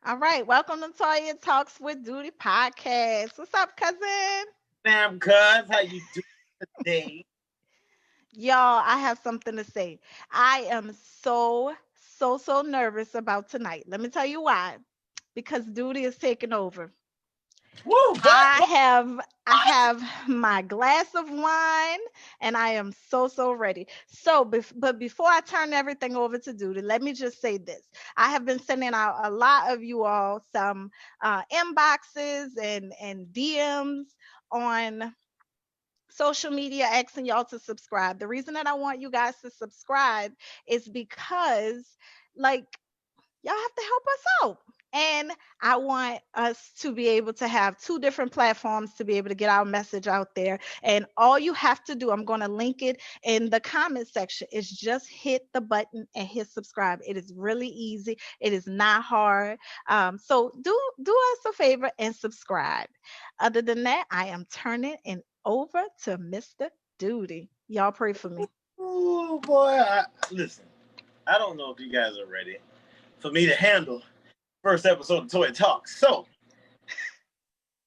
All right, welcome to Toya Talks with Duty podcast. What's up, cousin? Ma'am, cuz, how you doing today? Y'all, I have something to say. I am so nervous about tonight. Let me tell you why. Because Duty is taking over. Woo! I What? have I have my glass of wine and I am so ready. But before I turn everything over to Duty, let me just say this. I have been sending out a lot of you all some inboxes and DMs on social media asking y'all to subscribe. The reason that I want you guys to subscribe is because like y'all have to help us out. And I want us to be able to have two different platforms to be able to get our message out there. And all you have to do, I'm going to link it in the comment section, is just hit the button and hit subscribe. It is really easy. It is not hard. So do us a favor and subscribe. Other than that, I am turning it over to Mr. Duty. Y'all pray for me. Ooh, boy. Listen, I don't know if you guys are ready for me to handle first episode of Toy Talk. So,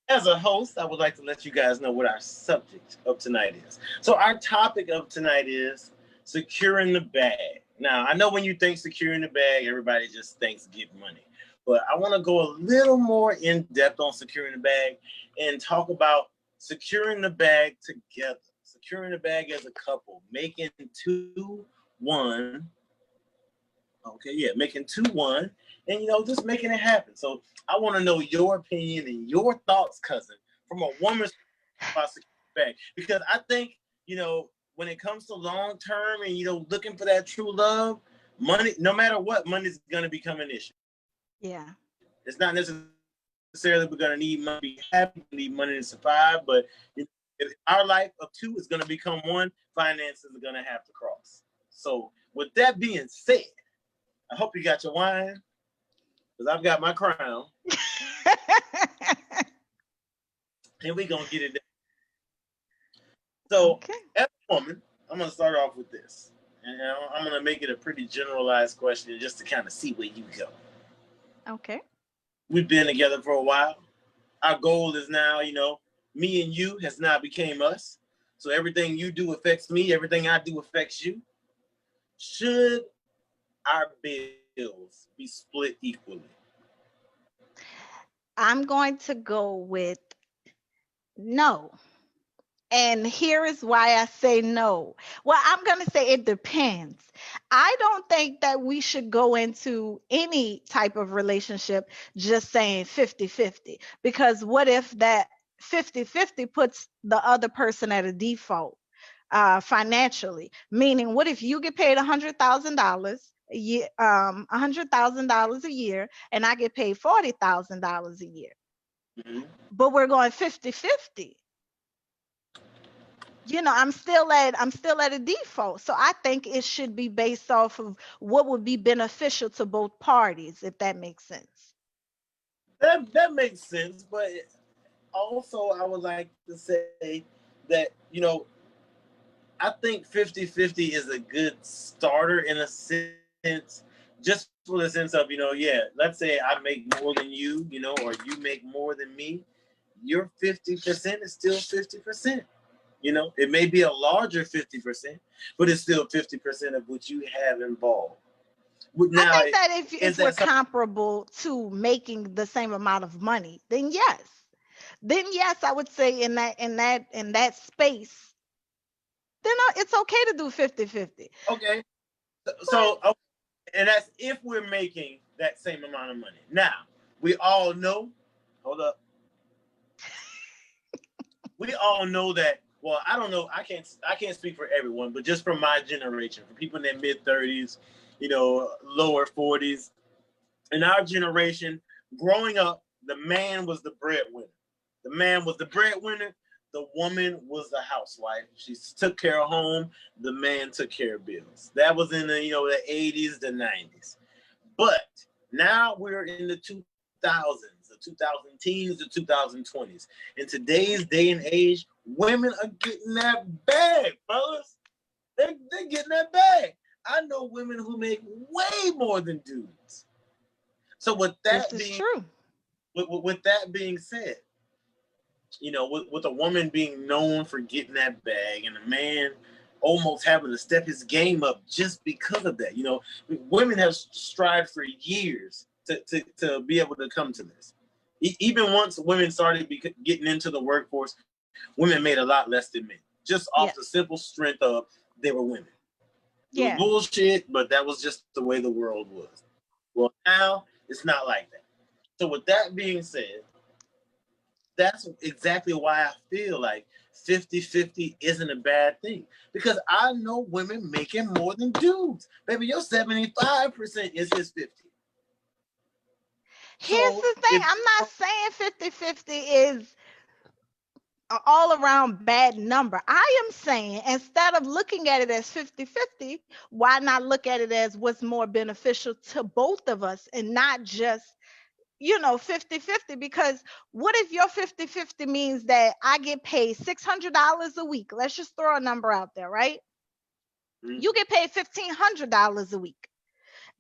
as a host, I would like to let you guys know what our subject of tonight is. So, our topic of tonight is securing the bag. Now, I know when you think securing the bag, everybody just thinks get money. But I want to go a little more in depth on securing the bag and talk about securing the bag together, securing the bag as a couple, making two one. Okay, yeah, making two one, and just making it happen. So I want to know your opinion and your thoughts, cousin, from a woman's about securing the bag, because I think when it comes to long term and looking for that true love, money, no matter what, money is going to become an issue. Yeah. It's not necessarily we're going to need money to be happy, we need money to survive, but if our life of two is going to become one, finances are going to have to cross. So, with that being said, I hope you got your wine because I've got my crown, and we're going to get it done. So, Okay. as a woman, I'm going to start off with this, and I'm going to make it a pretty generalized question just to kind of see where you go. Okay. We've been together for a while. Our goal is now, me and you has now became us. So everything you do affects me. Everything I do affects you. Should our bills be split equally? I'm going to go with no. And here is why I say no. Well, I'm going to say it depends. I don't think that we should go into any type of relationship just saying 50-50. Because what if that 50-50 puts the other person at a default financially? Meaning, what if you get paid $100,000 a year, $100,000 a year, and I get paid $40,000 a year, Mm-hmm. but we're going 50-50? I'm still at a default. So I think it should be based off of what would be beneficial to both parties, if that makes sense. That makes sense, but also I would like to say that I think 50-50 is a good starter in a sense, just for the sense of, let's say I make more than you, or you make more than me, your 50% is still 50%. It may be a larger 50%, but it's still 50% of what you have involved. I Now, think that if is if we're that something? comparable to making the same amount of money, then yes. Then yes, I would say in that space, then it's okay to do 50-50. Okay. But So, and that's if we're making that same amount of money. Now, we all know, hold up, we all know that. Well, I don't know. I can't speak for everyone, but just from my generation, for people in their mid 30s, lower 40s, in our generation, growing up, the man was the breadwinner. The man was the breadwinner. The woman was the housewife. She took care of home. The man took care of bills. That was in the 80s, the 90s. But now we're in the 2000s, the 2010s, the 2020s. In today's day and age, women are getting that bag, fellas. They're getting that bag. I know women who make way more than dudes. So with This that is being true. with that being said, with a woman being known for getting that bag and a man almost having to step his game up just because of that. Women have strived for years to be able to come to this. Even once women started getting into the workforce, women made a lot less than men, just off the Yes. simple strength of they were women. It was Yeah. bullshit, but that was just the way the world was. Well, now it's not like that. So with that being said, that's exactly why I feel like 50-50 isn't a bad thing. Because I know women making more than dudes. Baby, your 75% is his 50. Here's So the thing. if I'm not saying 50-50 is an all around bad number. I am saying instead of looking at it as 50-50, why not look at it as what's more beneficial to both of us and not just 50-50? Because what if your 50-50 means that I get paid $600 a week? Let's just throw a number out there, right? You get paid $1,500 a week.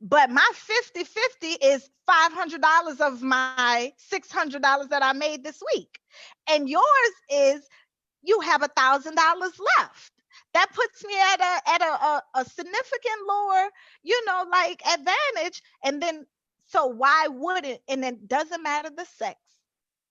But my 50-50 is $500 of my $600 that I made this week. And yours is you have $1,000 left. That puts me at a significant lower, like advantage. And then so why wouldn't, and it doesn't matter the sex,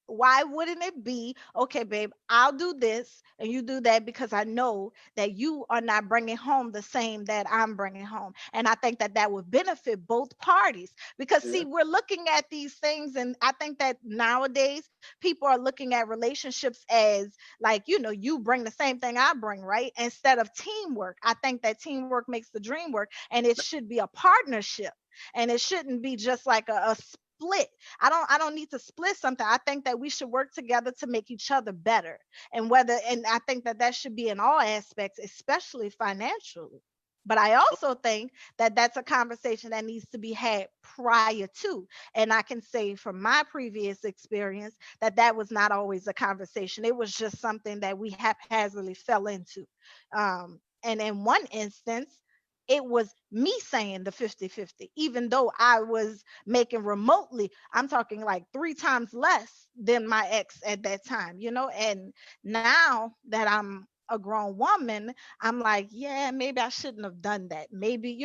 why wouldn't it be okay, babe? I'll do this and you do that because I know that you are not bringing home the same that I'm bringing home. And I think that that would benefit both parties because, yeah, see, we're looking at these things, and I think that nowadays people are looking at relationships as like, you bring the same thing I bring, right? Instead of teamwork. I think that teamwork makes the dream work, and it should be a partnership. And it shouldn't be just like a split. I don't need to split something. I think that we should work together to make each other better. And I think that that should be in all aspects, especially financially. But I also think that that's a conversation that needs to be had prior to. And I can say from my previous experience that that was not always a conversation. It was just something that we haphazardly fell into. And in one instance, it was me saying the 50-50, even though I was making remotely, I'm talking like three times less than my ex at that time, and now that I'm a grown woman, I'm like, yeah, maybe I shouldn't have done that. Maybe,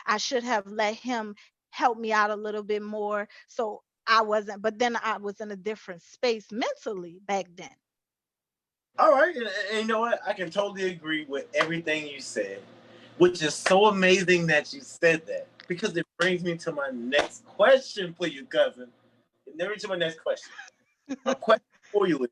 I should have let him help me out a little bit more. So I wasn't, but then I was in a different space mentally back then. all right, and you know what? I can totally agree with everything you said, which is so amazing that you said that because it brings me to my next question for you, cousin. It brings me to my next question. My question for you is,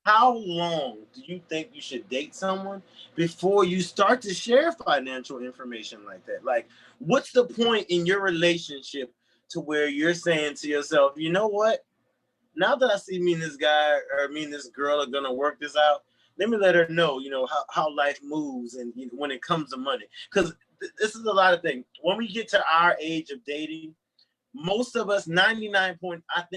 how long do you think you should date someone before you start to share financial information like that? Like, what's the point in your relationship to where you're saying to yourself, you know what? Now that I see me and this guy or me and this girl are gonna work this out, let me let her know, how life moves and when it comes to money. Because this is a lot of things. When we get to our age of dating, most of us 99.9% of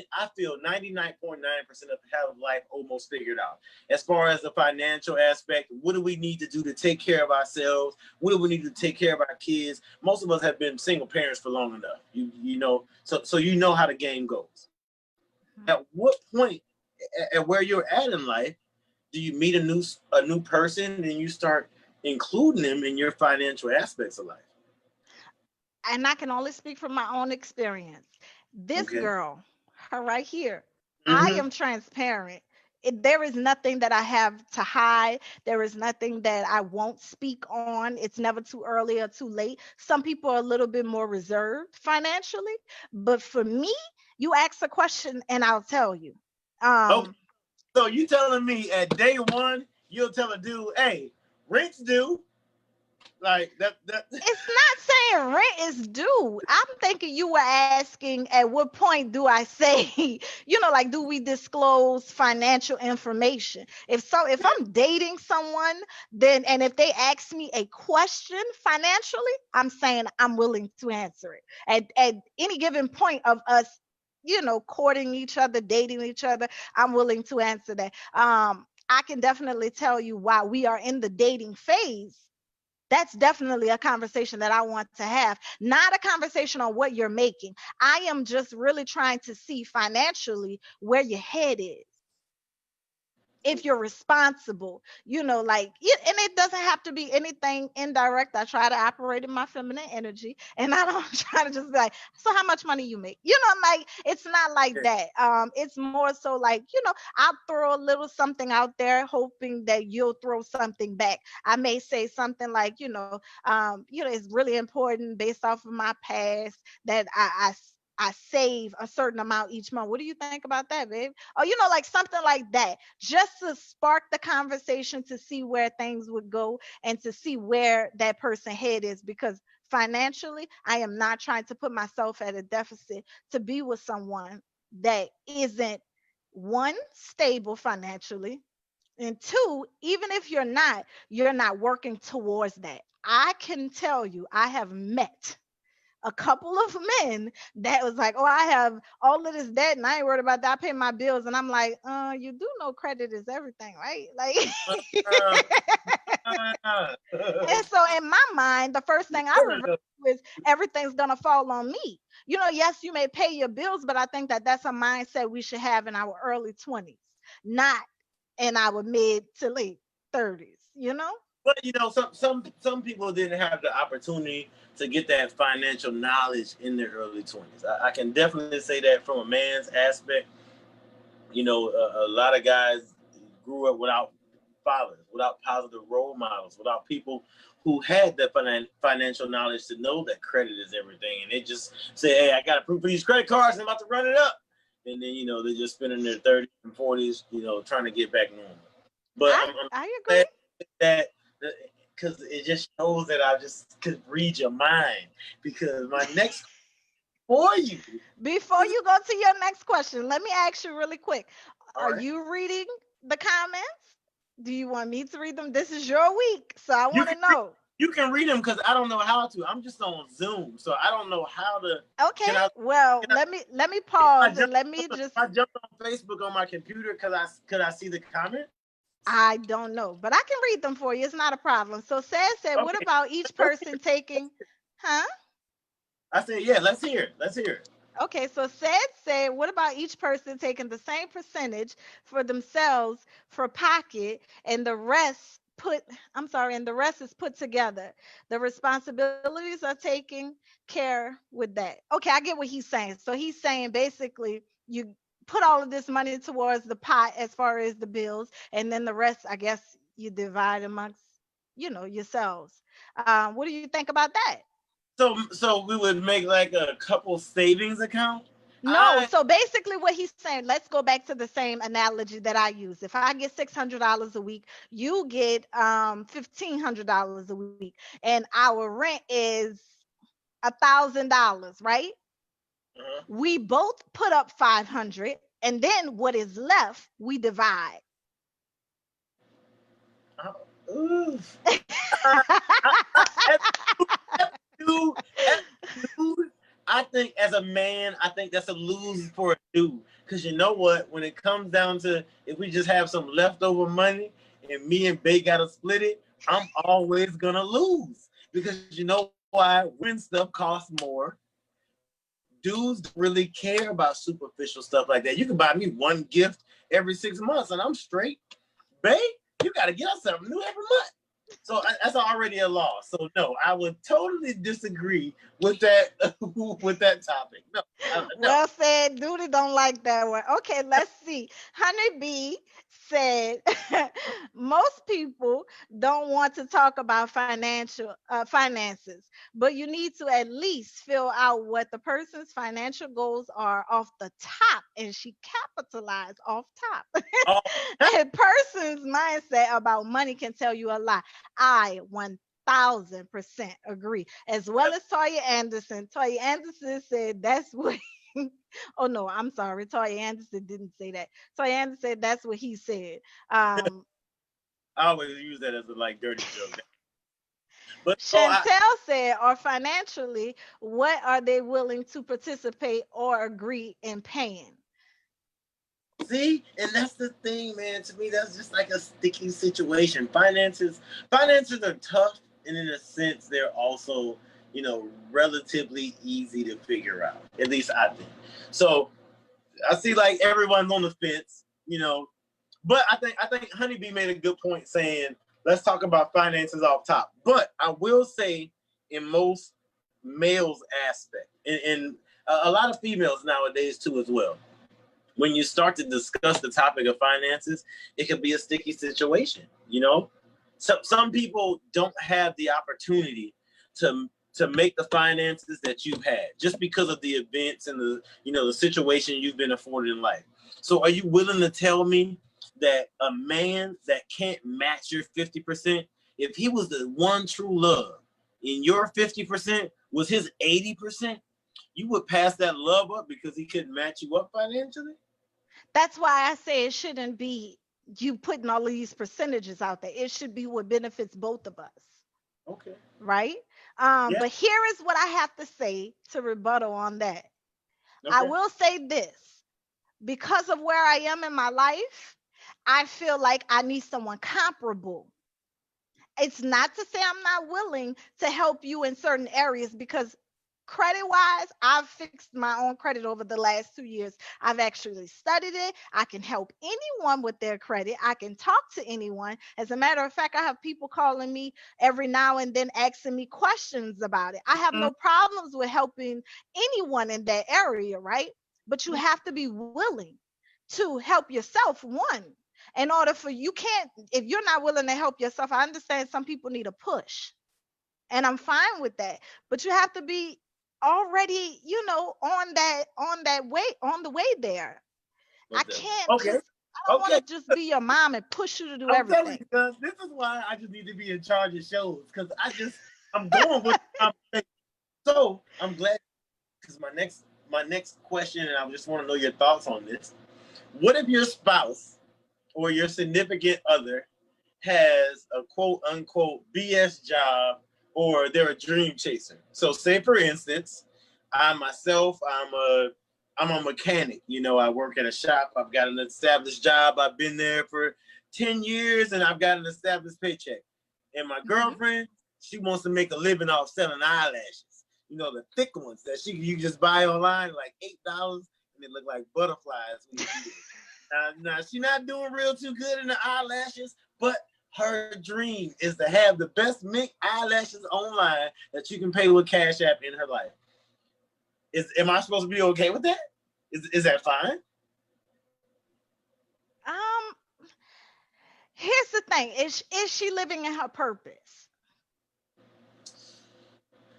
have life almost figured out as far as the financial aspect. What do we need to do to take care of ourselves? What do we need to take care of our kids? Most of us have been single parents for long enough, so you know how the game goes. At what point at where you're at in life do you meet a new person and you start including them in your financial aspects of life? And I can only speak from my own experience. This Okay. girl, her right here, I Mm-hmm. am transparent. There is nothing that I have to hide. There is nothing that I won't speak on. It's never too early or too late. Some people are a little bit more reserved financially, but for me, you ask a question and I'll tell you. Okay. Um, So you telling me at day one you'll tell a dude, hey, rent's due, like that. It's not saying rent is due. I'm thinking you were asking at what point do I say, like, do we disclose financial information? If so, if I'm dating someone, then, and if they ask me a question financially, I'm saying I'm willing to answer it. At any given point of us, courting each other, dating each other, I'm willing to answer that. I can definitely tell you why we are in the dating phase. That's definitely a conversation that I want to have, not a conversation on what you're making. I am just really trying to see financially where your head is, if you're responsible, like and it doesn't have to be anything indirect. I try to operate in my feminine energy, and I don't try to just be like, so how much money you make, like it's not like that. It's more so like, I'll throw a little something out there hoping that you'll throw something back. I may say something like, it's really important based off of my past that I save a certain amount each month. What do you think about that, babe? Or, like something like that, just to spark the conversation to see where things would go and to see where that person head is. Because financially, I am not trying to put myself at a deficit to be with someone that isn't, one, stable financially, and two, even if you're not working towards that. I can tell you, I have met a couple of men that was like, "Oh, I have all of this debt and I ain't worried about that. I pay my bills." And I'm like, you do know credit is everything, right? Like, Uh, uh, and so in my mind, the first thing I revert to is everything's gonna fall on me. Yes, you may pay your bills, but I think that that's a mindset we should have in our early 20s, not in our mid to late 30s. but some people didn't have the opportunity to get that financial knowledge in their early 20s. I can definitely say that from a man's aspect. A lot of guys grew up without fathers, without positive role models, without people who had the financial knowledge to know that credit is everything. And they just say, hey, I got to prove for these credit cards and I'm about to run it up. And then, they're just spending their 30s and 40s, trying to get back normal. But I'm I glad agree. that, because it just shows that I just could read your mind. Because my next for you. Before you go to your next question, let me ask you really quick. All Are right. you reading the comments? Do you want me to read them? This is your week, so I You want can to know. you can read them because I don't know how to. I'm just on Zoom, so I don't know how to. Okay. Can I? Well, Can I? let me I pause and jump. let me just I jumped on Facebook on my computer because could I see the comments? I don't know, but I can read them for you. It's not a problem. So said, what Okay. about each person taking, huh? I said, yeah. Let's hear it. Let's hear it. Okay, so said, what about each person taking the same percentage for themselves for pocket and the rest I'm sorry, and the rest is put together. The responsibilities are taking care with that. Okay, I get what he's saying. So he's saying basically you put all of this money towards the pot as far as the bills, and then the rest, I guess, you divide amongst, yourselves. What do you think about that? So we would make like a couple savings account. No, I so basically what he's saying, let's go back to the same analogy that I use. If I get $600 a week, you get $1,500 a week, and our rent is $1,000, right? uh, We both put up 500, and then what is left, we divide. uh, ooh. I, as a dude, as a dude, I think as a man, I think that's a lose for a dude. Because you know what? When it comes down to if we just have some leftover money and me and Bay gotta split it, I'm always gonna lose. Because you know why? Women stuff costs more. Dudes don't really care about superficial stuff like that. You can buy me one gift every 6 months and I'm straight. Bay, you gotta get us something new every month. So that's already a law. So no, I would totally disagree with that with that topic. No, no. Well said, Duty don't like that one. Okay, let's see. Honeybee said most people don't want to talk about finances, but you need to at least fill out what the person's financial goals are off the top, and she capitalized off top. Oh, A person's mindset about money can tell you a lot. I 1,000% agree. As well as Toya Anderson. Toya Anderson said that's what. Oh no, I'm sorry. Toya Anderson didn't say that. Toya Anderson said that's what he said. Um, I always use that as a like dirty joke. But oh, Chantel said, or financially, what are they willing to participate or agree in paying? see, and that's the thing, man. To me, that's just like a sticky situation. Finances are tough. and in a sense, they're also, relatively easy to figure out. At least I think. So I see like everyone's on the fence, but I think Honeybee made a good point saying let's talk about finances off top. But I will say, in most males' aspect, and a lot of females nowadays too as well, when you start to discuss the topic of finances, it can be a sticky situation. Some people don't have the opportunity to make the finances that you've had just because of the events and the situation you've been afforded in life. So are you willing to tell me that a man that can't match your 50%, if he was the one true love and your 50% was his 80%, you would pass that love up because he couldn't match you up financially? That's why I say it shouldn't be you putting all of these percentages out there. It should be what benefits both of us, Okay. right? Yeah. But here is what I have to say to rebuttal on that. I Okay. will say this, because of where I am in my life, I feel like I need someone comparable. It's not to say I'm not willing to help you in certain areas, because credit wise, I've fixed my own credit over the last 2 years. I've actually studied it. I can help anyone with their credit. I can talk to anyone. As a matter of fact, I have people calling me every now and then asking me questions about it. I have no problems with helping anyone in that area, right? But you have to be willing to help yourself, one, in order for you can't, if you're not willing to help yourself. I understand some people need a push, and I'm fine with that. But you have to be already, on that way, on the way there. I can't Okay. just, I don't want Okay. to just be your mom and push you to do I'm telling everything. you, guys, this is why I just need to be in charge of shows because I'm going with the conversation. So I'm glad because my next question, and I just want to know your thoughts on this. What if your spouse or your significant other has a quote unquote BS job or they're a dream chaser? So say for instance, I myself, I'm a mechanic. I work at a shop. I've got an established job. I've been there for 10 years and I've got an established paycheck. And my Hmm. girlfriend, she wants to make a living off selling eyelashes. The thick ones that you can just buy online, like $8, and they look like butterflies when you eat it. Now she's not doing real too good in the eyelashes, but her dream is to have the best mink eyelashes online that you can pay with Cash App in her life. Am I supposed to be okay with that? Is that fine? Um, Here's the thing: is she living in her purpose?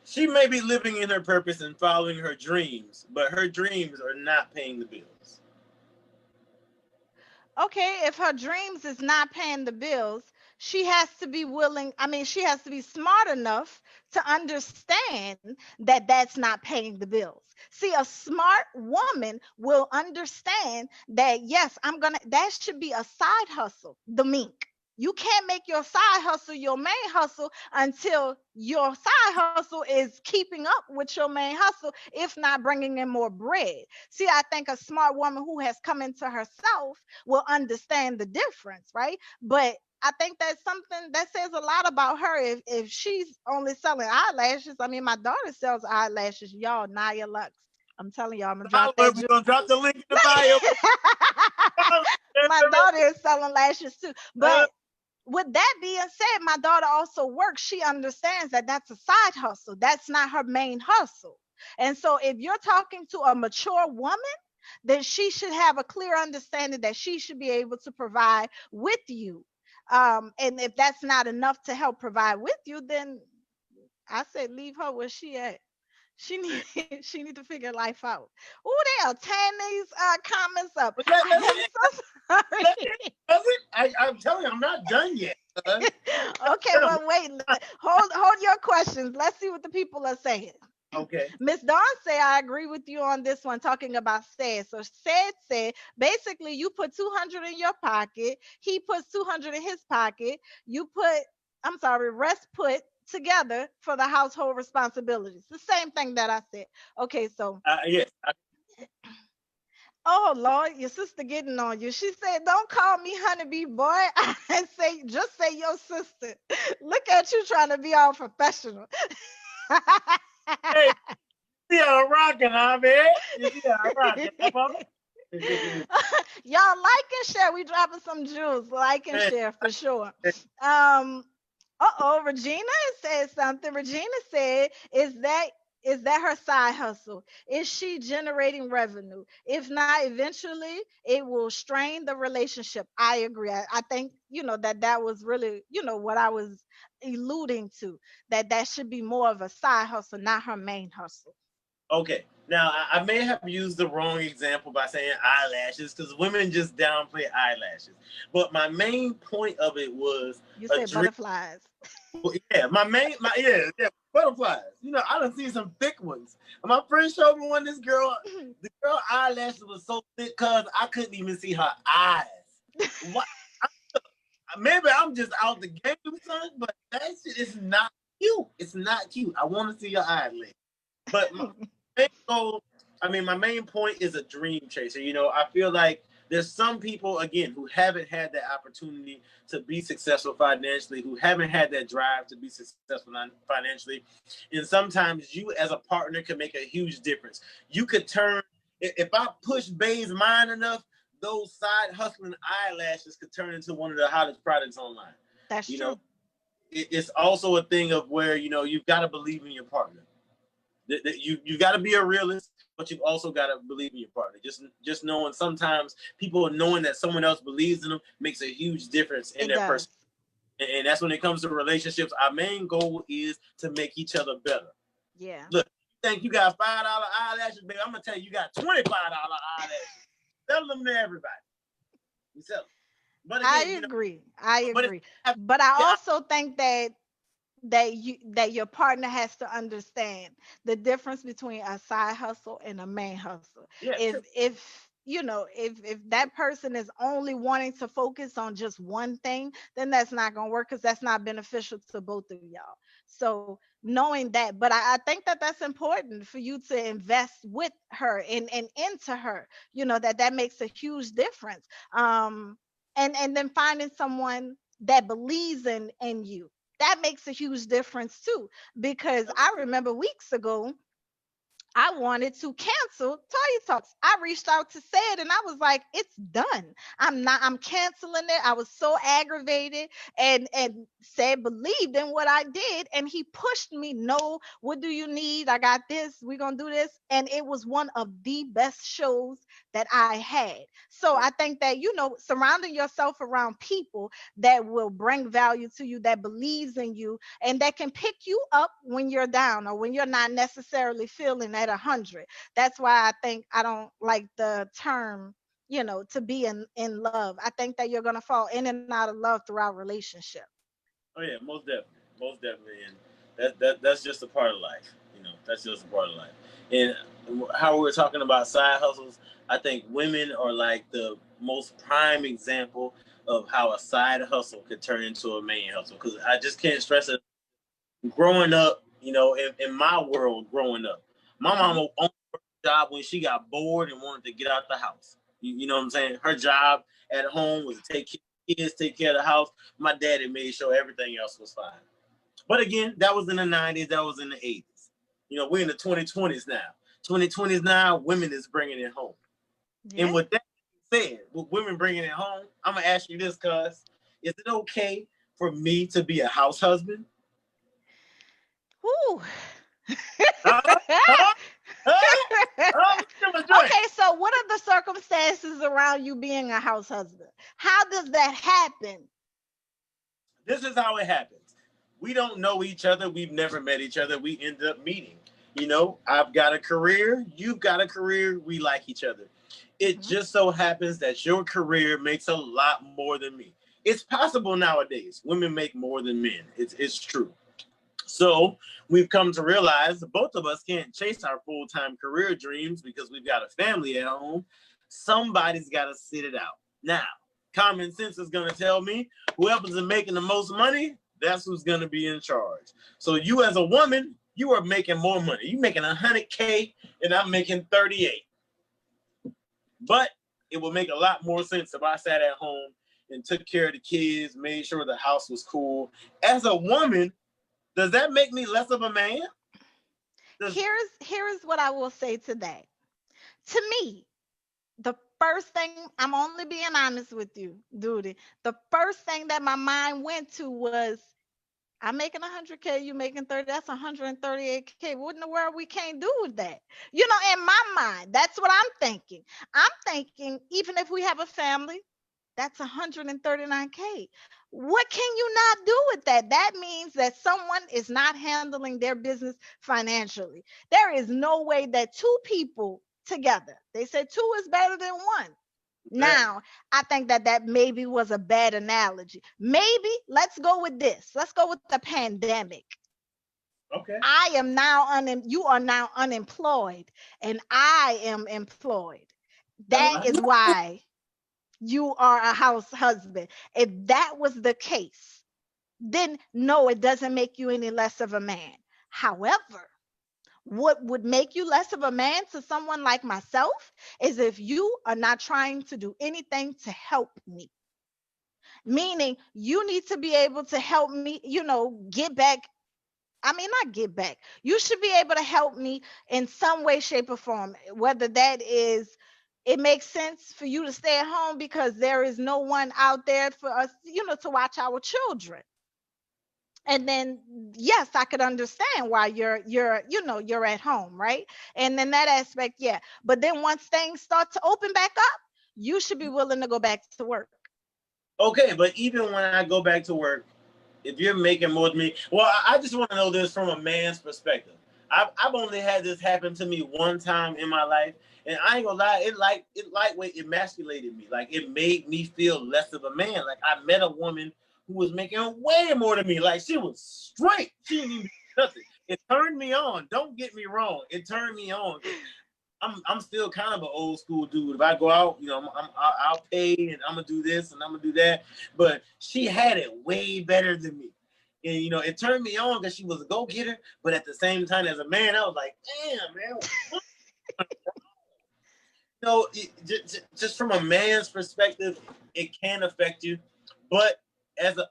She may be living in her purpose and following her dreams, but her dreams are not paying the bills. Okay, if her dreams is not paying the bills, she has to be willing, I mean, she has to be smart enough to understand that that's not paying the bills. See, a smart woman will understand that, yes, that should be a side hustle, the mink. You can't make your side hustle your main hustle until your side hustle is keeping up with your main hustle, if not bringing in more bread. See, I think a smart woman who has come into herself will understand the difference, right? But I think that's something that says a lot about her if she's only selling eyelashes. I mean, my daughter sells eyelashes, y'all. Naya Lux. I'm telling y'all, I'm gonna drop We're that jewel. gonna drop the link in the bio. My daughter is selling lashes too. But with that being said, my daughter also works. She understands that that's a side hustle. That's not her main hustle. And so if you're talking to a mature woman, then she should have a clear understanding that she should be able to provide with you. And if that's not enough to help provide with you, then I said leave her where she at. She need she need to figure life out. Oh, they are tearing these comments up. But let, I let, am me, so let sorry. me, let me, I'm telling you, I'm not done yet. Okay, well, wait. Hold your questions. Let's see what the people are saying. Okay. Miss Dawn say I agree with you on this one, talking about said. So said basically you put 200 in your pocket, he puts 200 in his pocket, you put, I'm sorry, rest put together for the household responsibilities. The same thing that I said. Okay, so Yes. Oh Lord, your sister getting on you. She said, "Don't call me honeybee boy." I say, just say your sister. Look at you trying to be all professional. Hey, you see how I'm rocking, huh, man? You see how I'm rocking, huh, mama? Y'all like and share. We dropping some jewels. Like and Hey, share for sure. Um. Regina said something. Regina said, "Is that her side hustle? Is she generating revenue? If not, eventually it will strain the relationship." I agree. I think that was really what I was alluding to. That should be more of a side hustle, not her main hustle. okay, now I may have used the wrong example by saying eyelashes because women just downplay eyelashes. But my main point of it was You a said dream. butterflies. Yeah, yeah, butterflies. I done seen some thick ones. And my friend showed me one. The girl eyelashes was so thick, cause I couldn't even see her eyes. What? Maybe I'm just out the game, son. But that shit is not cute. It's not cute. I want to see your eyelids. But main goal, my main point is a dream chaser. I feel like there's some people, again, who haven't had that opportunity to be successful financially, who haven't had that drive to be successful financially. And sometimes you, as a partner, can make a huge difference. You could turn, if I push Bay's mind enough, those side hustling eyelashes could turn into one of the hottest products online. That's You know, true. it's also a thing of where, you've got to believe in your partner. You got to be a realist, but you've also got to believe in your partner. Just knowing sometimes people knowing that someone else believes in them makes a huge difference in It their person. does. And that's when it comes to relationships. Our main goal is to make each other better. Yeah. Look, you think you got $5 eyelashes, baby? I'm gonna tell you, you got $25 eyelashes. Sell them to everybody. You sell them. But I again, agree. I but it's agree. But I yeah, also think that your partner has to understand the difference between a side hustle and a main hustle. yeah, If that person is only wanting to focus on just one thing, then that's not going to work, because that's not beneficial to both of y'all. So knowing that, but I think that that's important for you to invest with her and into her, that makes a huge difference. And then finding someone that believes in you, that makes a huge difference too. Because I remember weeks ago, I wanted to cancel Toy Talks. I reached out to Said and I was like, it's done. I'm canceling it. I was so aggravated, and Said believed in what I did and he pushed me. No, what do you need? I got this. We're gonna do this. And it was one of the best shows that I had. So I think that, surrounding yourself around people that will bring value to you, that believes in you, and that can pick you up when you're down or when you're not necessarily feeling at 100. That's why I think I don't like the term, to be in love. I think that you're going to fall in and out of love throughout relationship. oh yeah, most definitely, and that's just a part of life. That's just a part of life. And how we were talking about side hustles, I think women are like the most prime example of how a side hustle could turn into a main hustle. Because I just can't stress it. Growing up, in my world, growing up, my Hmm. mama only worked a job when she got bored and wanted to get out the house. You know what I'm saying? Her job at home was to take care of kids, take care of the house. My daddy made sure everything else was fine. But again, that was in the 90s, that was in the 80s. We're in the 2020s now. 2020s now, women is bringing it home. Yeah. And with that said, with women bringing it home, I'm going to ask you this, cuz. Is it okay for me to be a house husband? Whew. Huh? Huh? Huh? Huh? Give a drink. Okay, so what are the circumstances around you being a house husband? How does that happen? This is how it happens. We don't know each other. We've never met each other. We end up meeting. I've got a career. You've got a career. We like each other. It Hmm. just so happens that your career makes a lot more than me. It's possible nowadays. Women make more than men. It's true. So we've come to realize both of us can't chase our full-time career dreams because we've got a family at home. Somebody's got to sit it out. Now, common sense is going to tell me whoever's making the most money, that's who's going to be in charge. So you as a woman, you are making more money. You're making 100K and I'm making 38. But it would make a lot more sense if I sat at home and took care of the kids, made sure the house was cool. As a woman, does that make me less of a man? Does Here's what I will say to that. To me, the first thing, I'm only being honest with you, Duty. The first thing that my mind went to was, I'm making 100K, you making 30, that's 138K. What in the world we can't do with that? In my mind, that's what I'm thinking. I'm thinking, even if we have a family, that's 139K. What can you not do with that? That means that someone is not handling their business financially. There is no way that two people together, they said two is better than one. that Now, I think that that maybe was a bad analogy. Maybe let's go with this. Let's go with the pandemic. okay? I am now you are now unemployed and I am employed. That I is know. why you are a house husband. If that was the case, then no, it doesn't make you any less of a man. However, what would make you less of a man to someone like myself is if you are not trying to do anything to help me. Meaning, you need to be able to help me, get back. I mean, not get back. You should be able to help me in some way, shape, or form. Whether that is, it makes sense for you to stay at home because there is no one out there for us, to watch our children. And then, yes, I could understand why you're at home, right? And then that aspect, yeah. But then once things start to open back up, you should be willing to go back to work. Okay, but even when I go back to work, if you're making more than me, well, I just want to know this from a man's perspective. I've only had this happen to me one time in my life, and I ain't gonna lie, it lightweight emasculated me. Like it made me feel less of a man. Like I met a woman who was making way more than me. Like she was straight. She didn't even do nothing. It turned me on. Don't get me wrong. It turned me on. I'm still kind of an old school dude. If I go out, I'll pay and I'm gonna do this and I'm gonna do that. But she had it way better than me, and it turned me on because she was a go getter. But at the same time, as a man, I was like, damn, man. Just from a man's perspective, it can affect you. But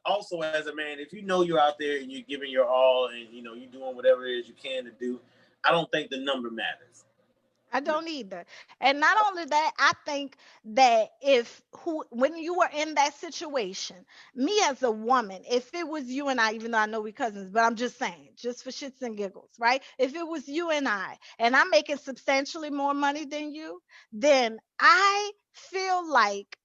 also as a man, if you know you're out there and you're giving your all and you're doing whatever it is you can to do, I don't think the number matters. I don't either. And not only that, I think that if who when you were in that situation, me as a woman, if it was you and I, even though I know we cousins, but I'm just saying, just for shits and giggles, right? If it was you and I'm making substantially more money than you, then I feel like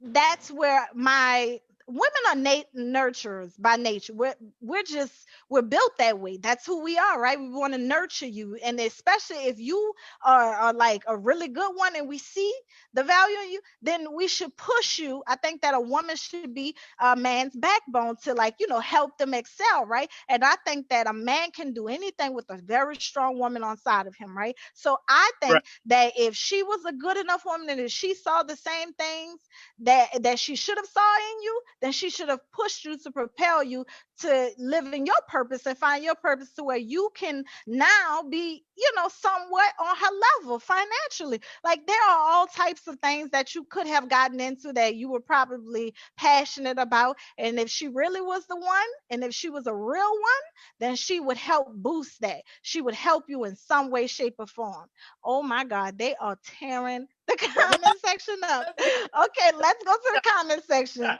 that's where my women are nurturers by nature. We're built that way. That's who we are, right? We want to nurture you, and especially if you are like a really good one, and we see the value in you, then we should push you. I think that a woman should be a man's backbone to, like, help them excel, right? And I think that a man can do anything with a very strong woman on side of him, right? So I Right. think that if she was a good enough woman and if she saw the same things that she should have saw in you, then she should have pushed you to propel you to live in your purpose and find your purpose to where you can now be, somewhat on her level financially. Like there are all types of things that you could have gotten into that you were probably passionate about. And if she really was the one, and if she was a real one, then she would help boost that. She would help you in some way, shape, or form. Oh my God, they are tearing the comment section up. Okay, let's go to the comment section.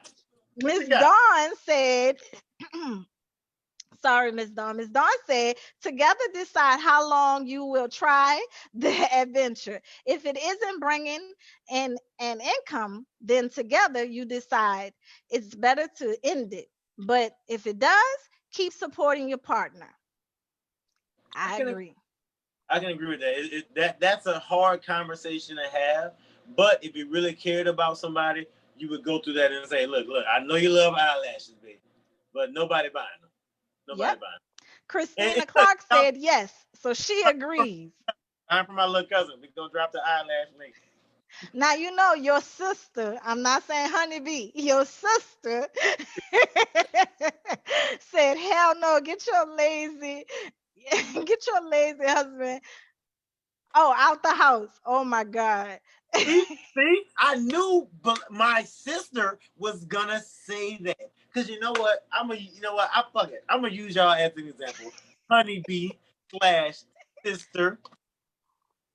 What you Miss got? Dawn said, sorry, Miss Dawn. Miss Dawn said, together decide how long you will try the adventure. If it isn't bringing in an income, then together you decide it's better to end it. But if it does, keep supporting your partner. I I can agree. I can agree with that. That's a hard conversation to have. But if you really cared about somebody, you would go through that and say, look, I know you love eyelashes, baby, but nobody buying them. Nobody Yep. buying them. And Christina look, Clark said yes. So she agrees. I'm from my little cousin. We're gonna drop the eyelash link. Now you know your sister, I'm not saying honeybee, your sister said, hell no, get your lazy husband Oh, out the house. Oh my God. See, I knew, but my sister was gonna say that because you know what? You know what? I fuck it. I'm gonna use y'all as an example. Honeybee slash sister,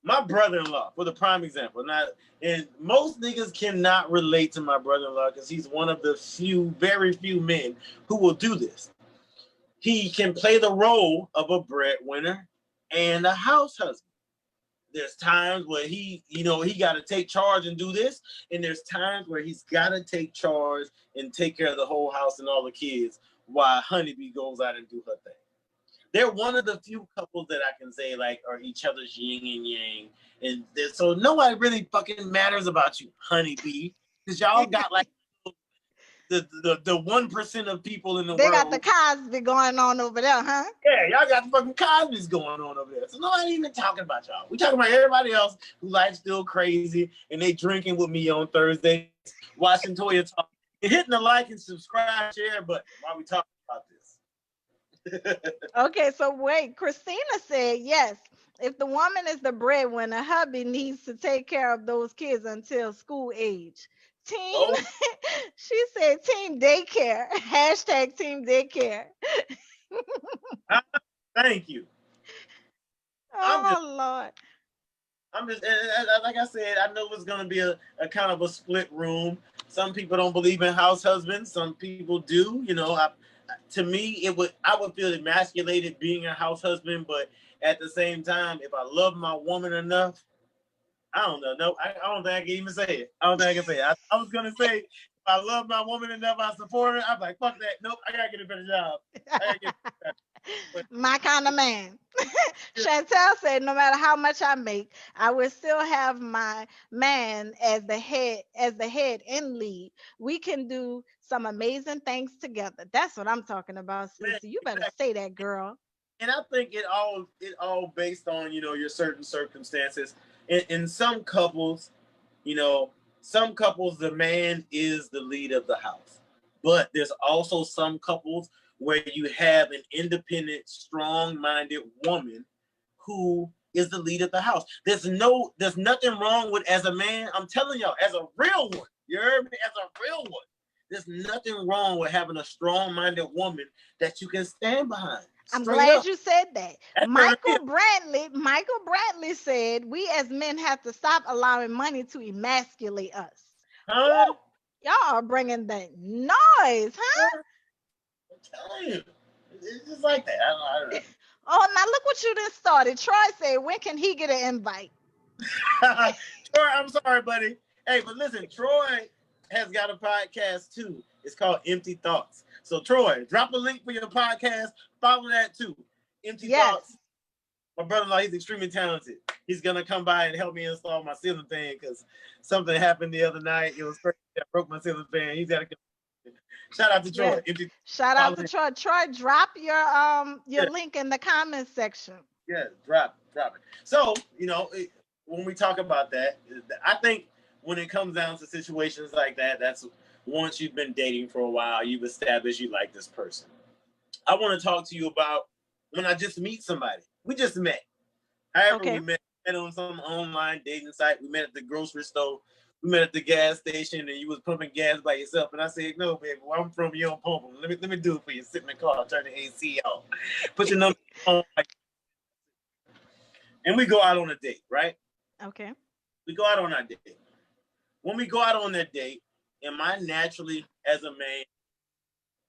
my brother-in-law for the prime example. Now, and most niggas cannot relate to my brother-in-law because he's one of the few, very few men who will do this. He can play the role of a breadwinner and a house husband. There's times where he got to take charge and do this, and there's times where he's got to take charge and take care of the whole house and all the kids while Honeybee goes out and do her thing. They're one of the few couples that I can say like are each other's yin and yang, and so nobody really fucking matters about you, Honeybee, because y'all got like the 1% of people in the They got the world. Cosby going on over there, huh? Yeah, y'all got the fucking Cosby's going on over there. So nobody even talking about y'all. We talking about everybody else who life's still crazy and they drinking with me on Thursdays, watching Toya talk, and hitting the like and subscribe, share button while we talking about this. Okay, so wait, Christina said yes. If the woman is the breadwinner, hubby needs to take care of those kids until school age. Team, Oh, she said team daycare. Hashtag team daycare. thank you. I'm just Oh Lord. like I said, I know it's gonna be a kind of a split room. Some people don't believe in house husbands. Some people do. You know, to me, I would feel emasculated being a house husband, but at the same time, if I love my woman enough, I don't know. No, I don't think I can even say it. I don't think I can say it. I was gonna say if I love my woman enough, I support her. I'm like, fuck that. Nope, I gotta get a better job. I gotta get a better job. My kind of man. But Chantel said, no matter how much I make, I will still have my man as the head and lead. We can do some amazing things together. That's what I'm talking about, man, sister. You better exactly. say that, girl. And I think it all based on your certain circumstances. In some couples, you know, some couples the man is the lead of the house, but there's also some couples where you have an independent, strong-minded woman who is the lead of the house. There's nothing wrong with as a man. I'm telling y'all, as a real one, you heard me, as a real one. There's nothing wrong with having a strong-minded woman that you can stand behind. I'm Straight glad up. you said that. That's what it is. Michael Bradley said, we as men have to stop allowing money to emasculate us. Huh? Woo! Y'all are bringing that noise, huh? I'm telling you. It's just like that. I don't Oh, now look what you just started. Troy said, when can he get an invite? know. Troy, I'm sorry, buddy. Hey, but listen, Troy has got a podcast too. It's called Empty Thoughts. So Troy, drop a link for your podcast. Follow that too. Empty Yes, Thoughts. My brother-in-law, he's extremely talented. He's gonna come by and help me install my ceiling fan because something happened the other night. It was crazy. I broke my ceiling fan. He's got to shout out to Troy. yes. Empty Shout out follow to him. Troy. Troy, drop your Yeah, link in the comments section. yeah, drop it. So, when we talk about that, I think when it comes down to situations like that, that's once you've been dating for a while, you've established you like this person. I want to talk to you about when I just meet somebody. We just met. However, Okay. we met on some online dating site. We met at the grocery store. We met at the gas station, and you was pumping gas by yourself. And I said, "No, baby, where I'm from, you don't pump them. Let me do it for you. Sit in the car, turn the AC off, put your number on, and we go out on a date, right? Okay. We go out on our date. When we go out on that date, am I naturally, as a man,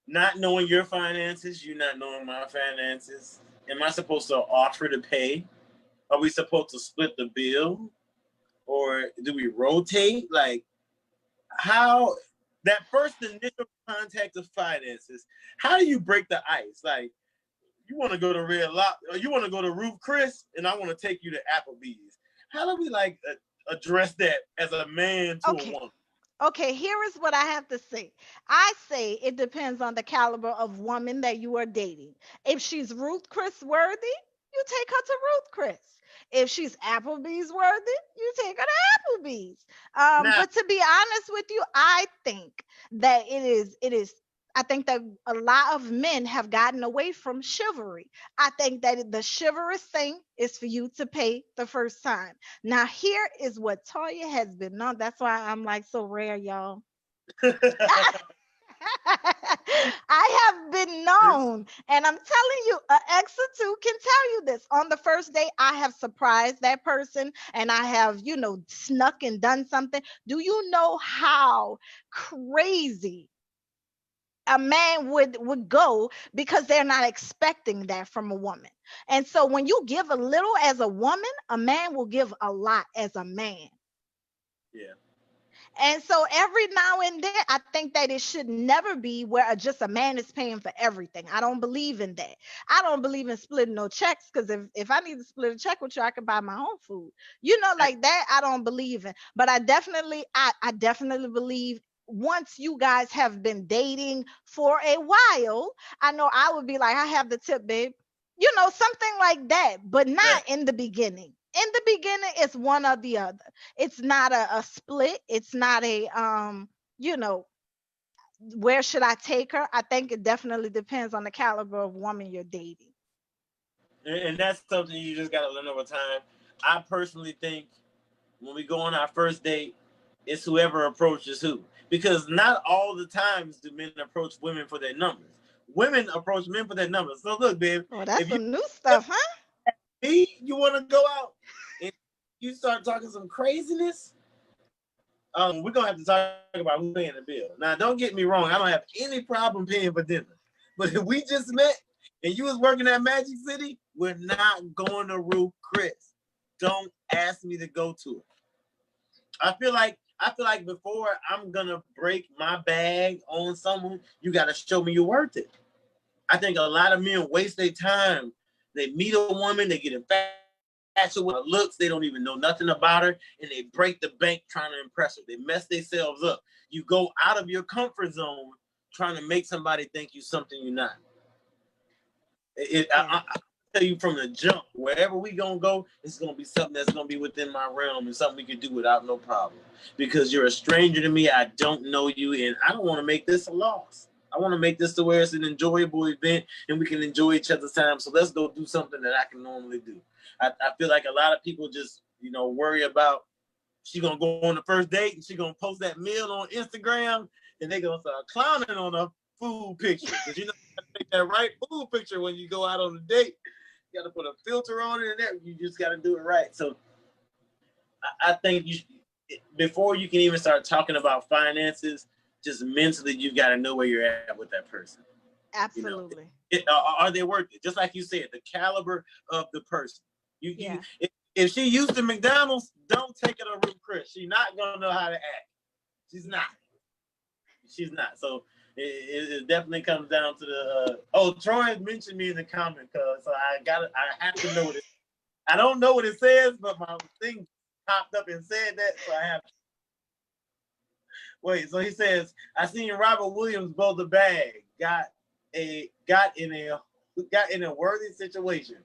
not knowing your finances, you not knowing my finances, am I supposed to offer to pay? Are we supposed to split the bill? Or do we rotate? Like how that first initial contact of finances, how do you break the ice? Like you want to go to Red Lock or you want to go to Roof Chris and I want to take you to Applebee's. How do we address that as a man to a Okay. woman? Okay, here is what I have to say. I say it depends on the caliber of woman that you are dating. If she's Ruth Chris worthy, you take her to Ruth Chris. If she's Applebee's worthy, you take her to Applebee's. Now, But to be honest with you, I think that it is I think that a lot of men have gotten away from chivalry. I think that the chivalrous thing is for you to pay the first time. Now, here is what Toya has been known. That's why I'm like so rare, y'all. I have been known, and I'm telling you, an ex or two can tell you this. On the first day, I have surprised that person, and I have, snuck and done something. Do you know how crazy a man would go because they're not expecting that from a woman? And so when you give a little as a woman, a man will give a lot as a man. Yeah. And so every now and then, I think that it should never be where just a man is paying for everything. I don't believe in that. I don't believe in splitting no checks, because if I need to split a check with you, I can buy my own food. Like that, I don't believe in. But I definitely believe once you guys have been dating for a while, I know I would be like, I have the tip, babe. Something like that, but Right. not in the beginning. In the beginning, it's one or the other. It's not a split. It's not a you know where should I take her? I think it definitely depends on the caliber of woman you're dating. And that's something you just got to learn over time. I personally think when we go on our first date, it's whoever approaches who. Because not all the times do men approach women for their numbers. Women approach men for their numbers. So look, babe, Oh, that's if you some new stuff, huh? you want to go out and you start talking some craziness, we're gonna have to talk about who's paying the bill. Now, don't get me wrong, I don't have any problem paying for dinner. But if we just met and you was working at Magic City, we're not going to Ruth Chris. Don't ask me to go to it. I feel like before I'm gonna break my bag on someone, you gotta show me you're worth it. I think a lot of men waste their time. They meet a woman, they get infatuated with her looks, they don't even know nothing about her, and they break the bank trying to impress her. They mess themselves up. You go out of your comfort zone trying to make somebody think you something you're not. Yeah. I tell you from the jump, wherever we gonna go, it's gonna be something that's gonna be within my realm and something we can do without no problem. Because you're a stranger to me, I don't know you, and I don't want to make this a loss. I want to make this to where it's an enjoyable event and we can enjoy each other's time. So let's go do something that I can normally do. I feel like a lot of people just worry about she gonna go on the first date and she gonna post that meal on Instagram and they gonna start clowning on a food picture because you gotta take that right food picture when you go out on a date. You gotta put a filter on it and that. You just gotta do it right. So I think before you can even start talking about finances, just mentally you got to know where you're at with that person. You know, Absolutely. are they worth it? Just like you said, the caliber of the person. You Yeah. if she used to McDonald's, don't take her to Ruth Chris. She's not gonna know how to act. She's not. She's not. So it definitely comes down to the. Troy mentioned me in the comment, so I have to know what it. I don't know what it says, but my thing popped up and said that, so I have. Wait, so he says, I seen Robert Williams blow the bag. Got in a worthy situation.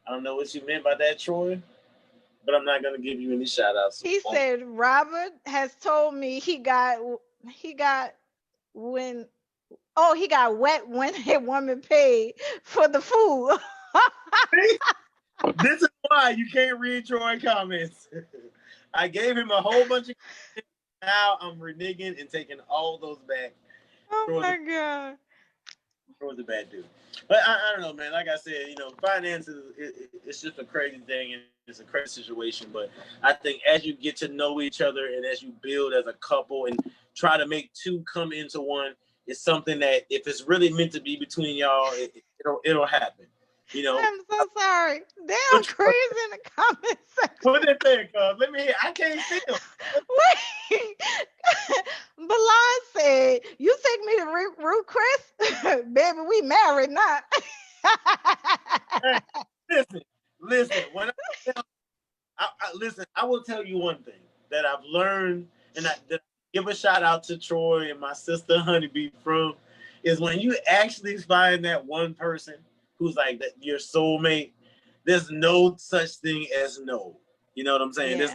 I don't know what you meant by that, Troy, but I'm not gonna give you any shout outs. He said Robert has told me he got when he got wet when a woman paid for the food. This is why you can't read Troy comments. I gave him a whole bunch of. Now I'm reneging and taking all those back. Oh Troy's a, my god. Troy's a bad dude. But I don't know, man. Like I said, finances, it's just a crazy thing and it's a crazy situation. But I think as you get to know each other and as you build as a couple and try to make two come into one, it's something that if it's really meant to be between y'all, it'll happen. I'm so sorry. They're crazy in the comment section. What did they say, cuz? Let me hear. I can't see them. Wait. Belon said, "You take me to Ruth Chris, baby. We married now." Hey, listen. Listen, I will tell you one thing that I've learned, and that give a shout out to Troy and my sister Honeybee from, is when you actually find that one person who's like that your soulmate. There's no such thing as no. You know what I'm saying? Yeah.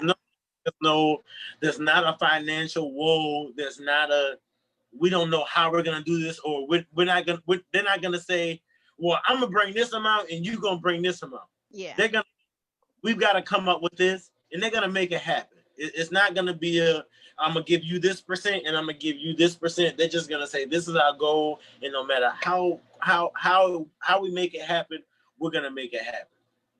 There's not a financial woe. There's not we don't know how we're gonna do this, or they're not gonna say, well, I'm gonna bring this amount and you're gonna bring this amount. Yeah. They're gonna we've got to come up with this, and they're gonna make it happen. It's not gonna be I'm gonna give you this percent and I'm gonna give you this percent. They're just gonna say this is our goal, and no matter how we make it happen, we're gonna make it happen.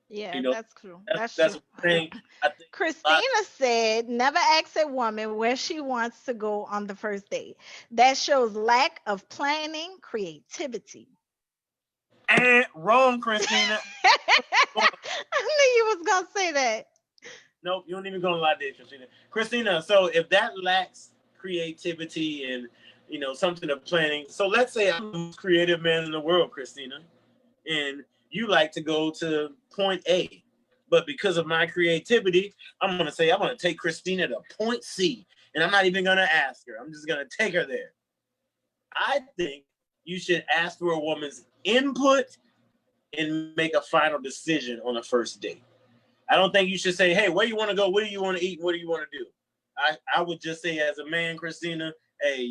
Yeah, You know, that's true. That's that's true. one thing I think a lot. Christina said, never ask a woman where she wants to go on the first date. That shows lack of planning, creativity. And wrong, Christina. I knew you was gonna say that. Nope, you don't even go on a lot of dates, Christina. Christina, so if that lacks creativity and something of planning, so let's say I'm the most creative man in the world, Christina, and you like to go to point A, but because of my creativity, I'm gonna say I'm gonna take Christina to point C, and I'm not even gonna ask her. I'm just gonna take her there. I think you should ask for a woman's input and make a final decision on a first date. I don't think you should say, hey, where you want to go? What do you want to eat? What do you want to do? I would just say, as a man, Christina, hey,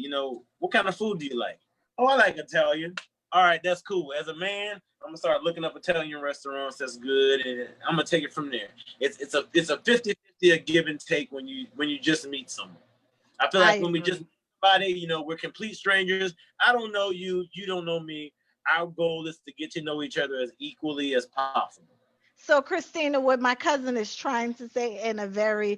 what kind of food do you like? Oh, I like Italian. All right, that's cool. As a man, I'm gonna start looking up Italian restaurants that's good, and I'm gonna take it from there. It's a 50-50, a give and take when you just meet someone. I feel I like when we agree. just meet somebody, we're complete strangers. I don't know you, you don't know me. Our goal is to get to know each other as equally as possible. So, Christina, what my cousin is trying to say in a very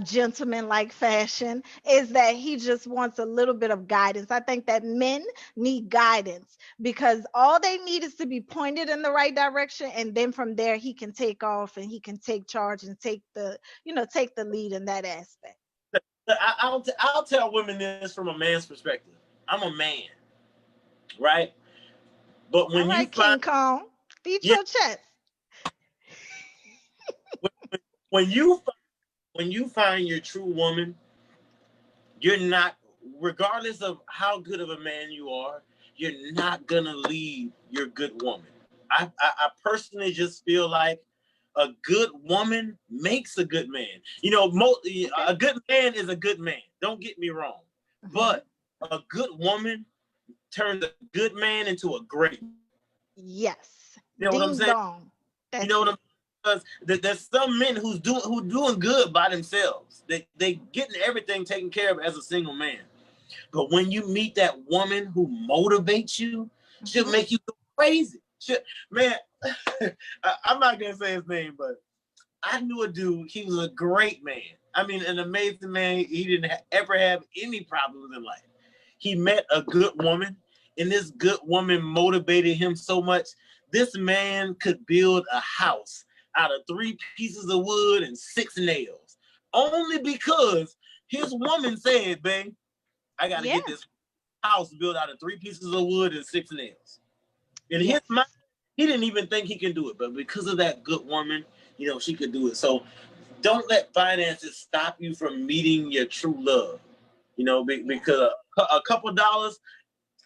gentleman-like fashion is that he just wants a little bit of guidance. I think that men need guidance because all they need is to be pointed in the right direction, and then from there he can take off and he can take charge and take the lead in that aspect. I'll tell women this from a man's perspective. I'm a man, right? But All when you right, find King Kong, beat yeah, your chest. when you find your true woman, you're not, regardless of how good of a man you are, you're not gonna leave your good woman. I personally just feel like a good woman makes a good man. Okay. A good man is a good man. Don't get me wrong, Hmm. but a good woman turns a good man into a great man. Yes. You know what I'm Ding saying? dong. You That's know what I'm it. saying? Because there's some men who doing good by themselves. They getting everything taken care of as a single man. But when you meet that woman who motivates you, she'll Hmm. make you go crazy. Man, I'm not gonna say his name, but I knew a dude. He was a great man. I mean, an amazing man. He didn't ever have any problems in life. He met a good woman, and this good woman motivated him so much. This man could build a house out of 3 pieces of wood and 6 nails, only because his woman said, "Babe, I got to Yeah. get this house built out of 3 pieces of wood and 6 nails." In his Yes. mind, he didn't even think he can do it, but because of that good woman, she could do it. So don't let finances stop you from meeting your true love. Yeah. Because a couple dollars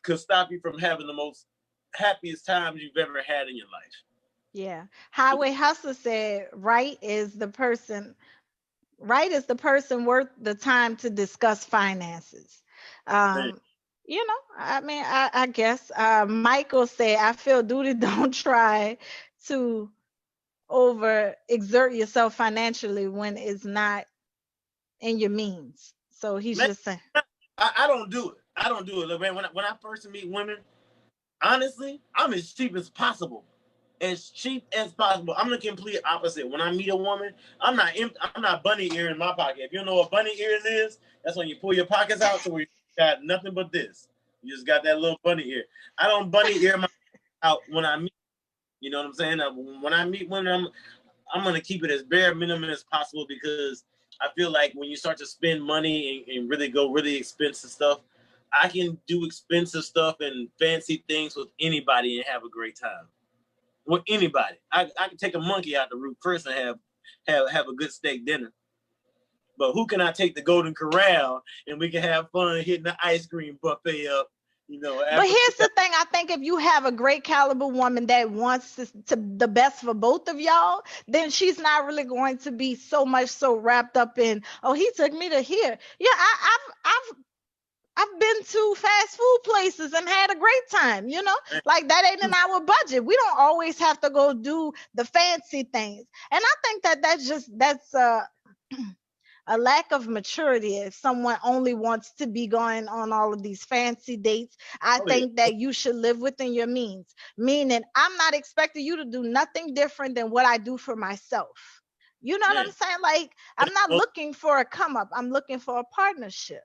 could stop you from having the most happiest times you've ever had in your life. Yeah. Highway Hustler said, right is the person worth the time to discuss finances. Man, Um, I mean, I guess Michael said, I feel duty don't try to over exert yourself financially when it's not in your means. So he's man, just saying, I don't do it. I don't do it. Look, man, when I first meet women, honestly, I'm as cheap as possible. As cheap as possible. I'm the complete opposite. When I meet a woman, I'm not bunny ear in my pocket. If you know what bunny ears is, that's when you pull your pockets out so we got nothing but this. You just got that little bunny ear. I don't bunny ear my out when I meet. You know what I'm saying? When I meet women, I'm gonna keep it as bare minimum as possible because I feel like when you start to spend money and really go really expensive stuff, I can do expensive stuff and fancy things with anybody and have a great time with anybody. I can take a monkey out the room first and have a good steak dinner. But who can I take the Golden Corral and we can have fun hitting the ice cream buffet up? but After here's the thing. I think if you have a great caliber woman that wants to the best for both of y'all, then she's not really going to be so much so wrapped up in, oh, he took me to here. Yeah, I've been to fast food places and had a great time, like that ain't in our budget. We don't always have to go do the fancy things. And I think that that's a lack of maturity if someone only wants to be going on all of these fancy dates. I Oh yeah. think that you should live within your means, meaning I'm not expecting you to do nothing different than what I do for myself. You know what Yeah. I'm saying? Like, I'm not Most, looking for a come up, I'm looking for a partnership.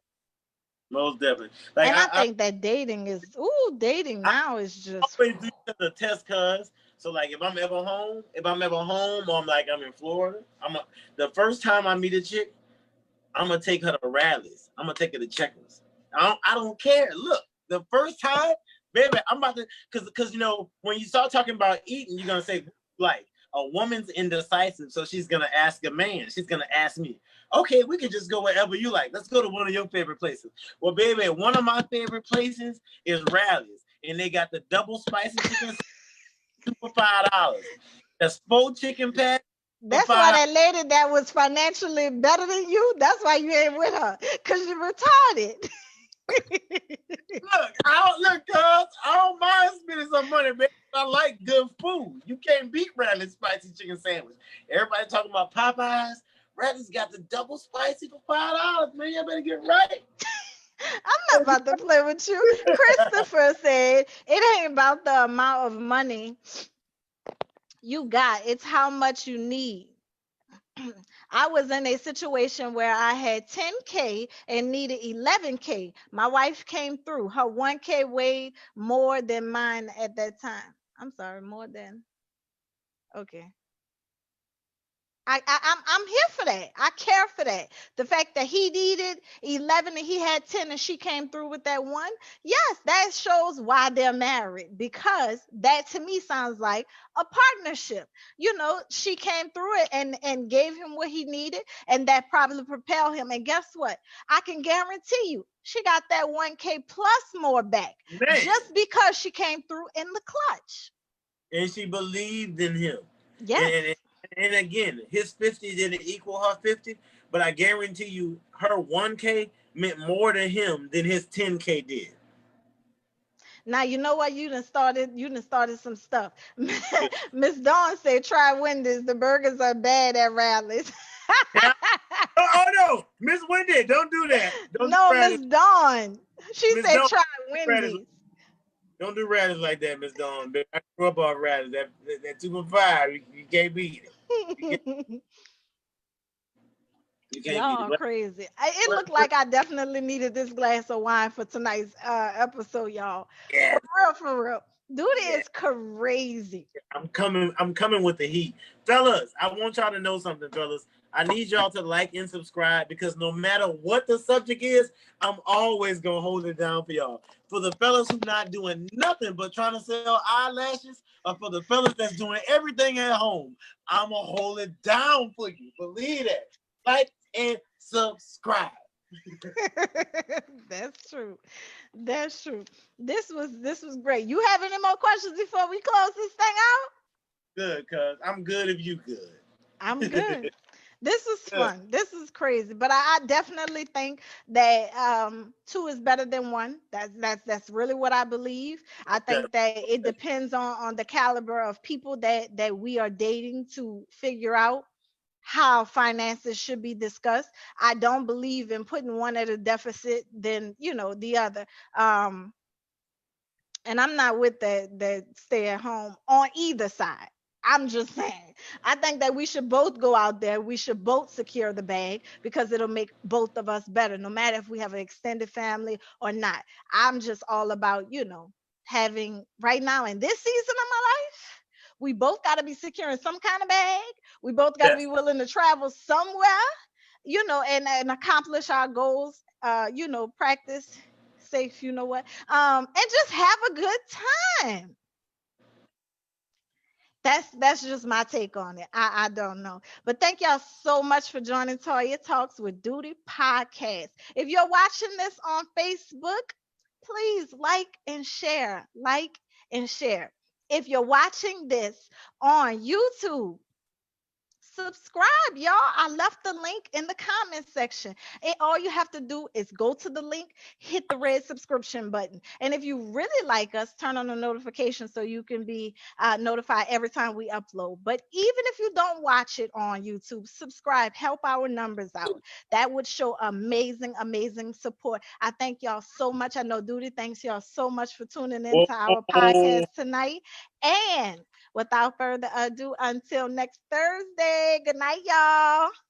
most definitely. Like And I think that dating I now is just, always do the test cuz. So like if I'm ever home or I'm in Florida, the first time I meet a chick, I'm gonna take her to rallies. I'm gonna take her to checkers. I don't care. Look, the first time, baby, I'm about to because when you start talking about eating, you're gonna say like a woman's indecisive, so she's gonna ask a man. She's gonna ask me, okay, we can just go wherever you like. Let's go to one of your favorite places. Well, baby, one of my favorite places is Rallies, and they got the double spicy chicken for $5. That's 4 chicken patties for that's why five. that lady that was financially better than you, that's why you ain't with her, because you're retarded. Look, cuz I don't mind spending some money, man. I like good food. You can't beat Radley's spicy chicken sandwich. Everybody talking about Popeyes. Radley's got the double spicy for $5, man. You better get right. I'm not about to play with you. Christopher said it ain't about the amount of money you got, it's how much you need. I was in a situation where I had 10K and needed 11K. My wife came through. Her 1K weighed more than mine at that time. I'm sorry, more than. Okay. I'm here for that. I care for that. The fact that he needed 11 and he had 10 and she came through with that one. Yes, that shows why they're married, because that to me sounds like a partnership. She came through it and gave him what he needed, and that probably propelled him. And guess what? I can guarantee you she got that 1K plus more back Man. just because she came through in the clutch. And she believed in him. Yes. And, and, and again, his 50 didn't equal her 50, but I guarantee you her 1K meant more to him than his 10K did. Now you know what, you done started some stuff. Miss Dawn said try Wendy's. The burgers are bad at rallies. Yeah. Oh no, Miss Wendy, don't do that. Don't do No, Radley. Miss Dawn. She Miss said Dawn, try Radley. Wendy's. Don't do Radley like that, Miss Dawn. I grew up on Radley. That 2 for $5, you can't beat it. You can't, you can't beat Y'all it. are crazy. It But, looked like I definitely needed this glass of wine for tonight's episode, y'all. yeah, For real, for real. Dude yeah. is crazy. I'm coming with the heat. Fellas, I want y'all to know something, fellas. I need y'all to like and subscribe because no matter what the subject is, I'm always gonna hold it down for y'all. For the fellas who not doing nothing but trying to sell eyelashes, or for the fellas that's doing everything at home, I'ma hold it down for you. Believe that. Like and subscribe. That's true. That's true. This was great. You have any more questions before we close this thing out? Good, cuz I'm good if you I'm good. good. This is Good. fun. This is crazy. But I definitely think that two is better than one. That's really what I believe. I think that it depends on the caliber of people that we are dating to figure out how finances should be discussed. I don't believe in putting one at a deficit than, the other. And I'm not with that stay at home on either side. I'm just saying. I think that we should both go out there. We should both secure the bag because it'll make both of us better, no matter if we have an extended family or not. I'm just all about, having right now in this season of my life, we both got to be securing some kind of bag. We both got to be Yes. willing to travel somewhere, and accomplish our goals, practice safe, and just have a good time. That's just my take on it. I don't know. But thank y'all so much for joining Toya Talks with Duty podcast. If you're watching this on Facebook, please like and share. Like and share. If you're watching this on YouTube, subscribe, y'all. I left the link in the comment section. And all you have to do is go to the link, hit the red subscription button. And if you really like us, turn on the notification so you can be notified every time we upload. But even if you don't watch it on YouTube, subscribe, help our numbers out. That would show amazing, amazing support. I thank y'all so much. I know Duty thanks y'all so much for tuning into our podcast Whoa. tonight. And without further ado, until next Thursday, good night, y'all.